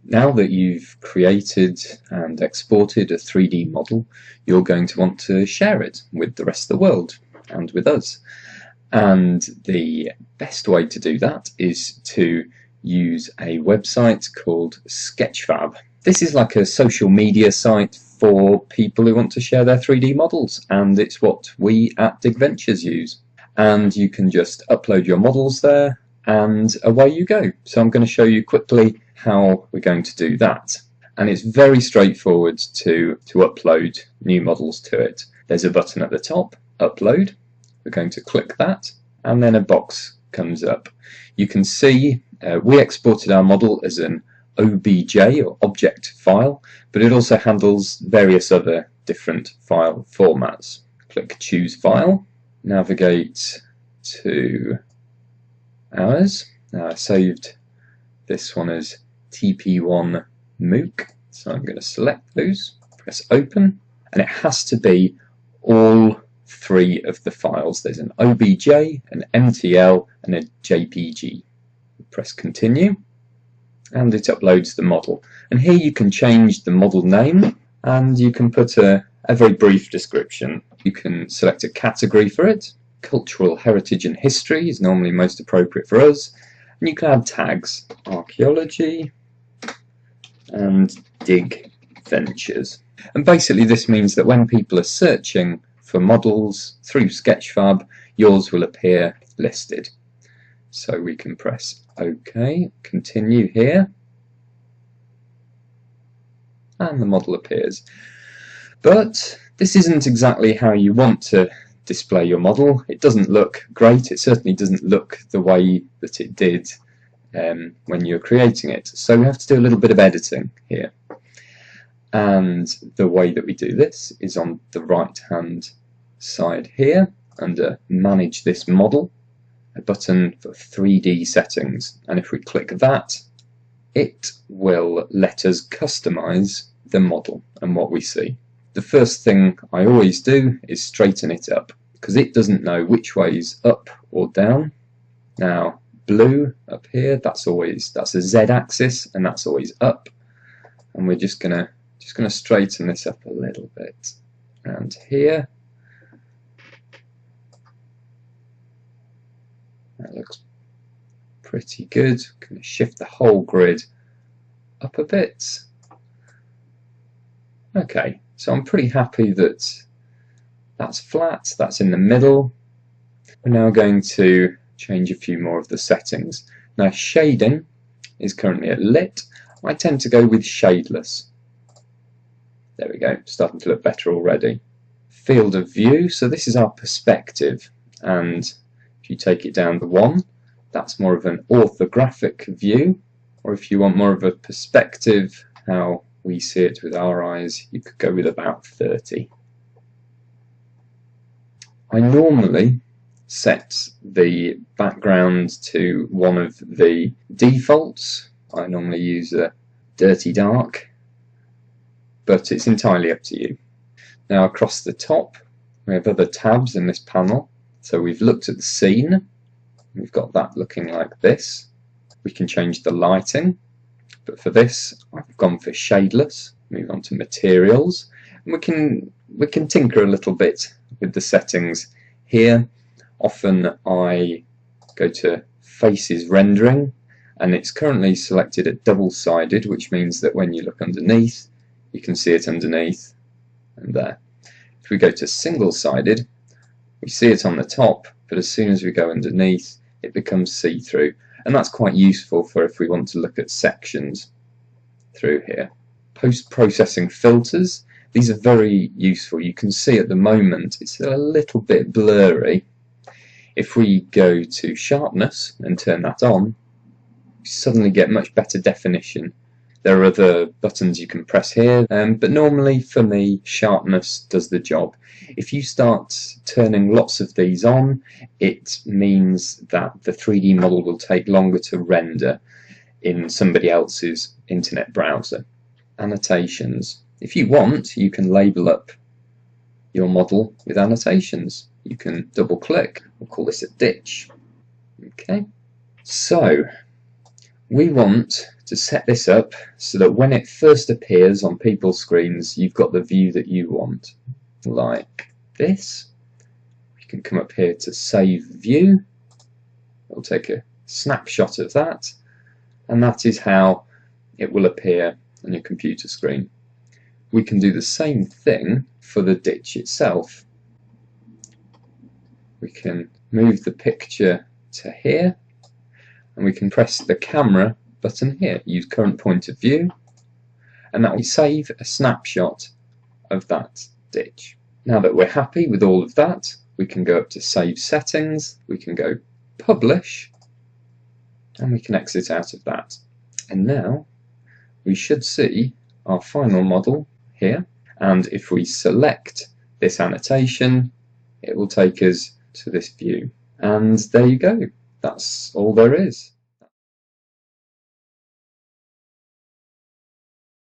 Now that you've created and exported a 3D model, you're going to want to share it with the rest of the world and with us. And the best way to do that is to use a website called Sketchfab. This is like a social media site for people who want to share their 3D models, and it's what we at Dig Ventures use. And you can just upload your models there and away you go. So I'm going to show you quickly how we're going to do that. And it's very straightforward to upload new models to it. There's a button at the top, Upload. We're going to click that, and then a box comes up. You can see we exported our model as an OBJ or object file, but it also handles various other different file formats. Click Choose File, navigate to ours. Now I saved this one as TP1 MOOC, so I'm going to select those, press Open, and it has to be all three of the files. There's an OBJ, an MTL, and a JPG. Press Continue, and it uploads the model. And here you can change the model name, and you can put a very brief description. You can select a category for it. Cultural heritage and history is normally most appropriate for us. And you can add tags, archaeology and Dig Ventures. And basically this means that when people are searching for models through Sketchfab, yours will appear listed. So we can press OK, continue here, and the model appears. But this isn't exactly how you want to display your model. It doesn't look great. It certainly doesn't look the way that it did when you were creating it. So we have to do a little bit of editing here. And the way that we do this is on the right hand side here under Manage This Model, a button for 3D settings, and if we click that, it will let us customize the model and what we see. The first thing I always do is straighten it up, because it doesn't know which way is up or down. Now blue up here, that's a Z-axis, and that's always up, and we're just gonna straighten this up a little bit. And here, that looks pretty good. I'm going to shift the whole grid up a bit. Okay, so I'm pretty happy that that's flat, that's in the middle. We're now going to change a few more of the settings. Now shading is currently at lit. I tend to go with shadeless. There we go, starting to look better already. Field of view, so this is our perspective, and if you take it down to 1, that's more of an orthographic view, or if you want more of a perspective, how we see it with our eyes, you could go with about 30. I normally set the background to one of the defaults. I normally use a dirty dark, but it's entirely up to you. Now across the top we have other tabs in this panel. So we've looked at the scene, we've got that looking like this. We can change the lighting, but for this I've gone for shadeless. Move on to materials, and we can tinker a little bit with the settings here. Often I go to faces rendering, and it's currently selected at double-sided, which means that when you look underneath you can see it underneath and there. If we go to single-sided, we see it on the top, but as soon as we go underneath it becomes see-through, and that's quite useful for if we want to look at sections through here. Post-processing filters, these are very useful. You can see at the moment it's a little bit blurry. If we go to sharpness and turn that on, you suddenly get much better definition. There are other buttons you can press here, but normally for me sharpness does the job. If you start turning lots of these on, it means that the 3D model will take longer to render in somebody else's internet browser. Annotations. If you want, you can label up your model with annotations. You can double click. We'll call this a ditch. Okay, so We want to set this up so that when it first appears on people's screens, you've got the view that you want, like this. You can come up here to Save View. It'll take a snapshot of that, and that is how it will appear on your computer screen. We can do the same thing for the ditch itself. We can move the picture to here, and we can press the camera button here, use current point of view, and that will save a snapshot of that ditch. Now that we're happy with all of that, we can go up to Save Settings, we can go Publish, and we can exit out of that. And now we should see our final model here, and if we select this annotation, it will take us to this view. And there you go, that's all there is.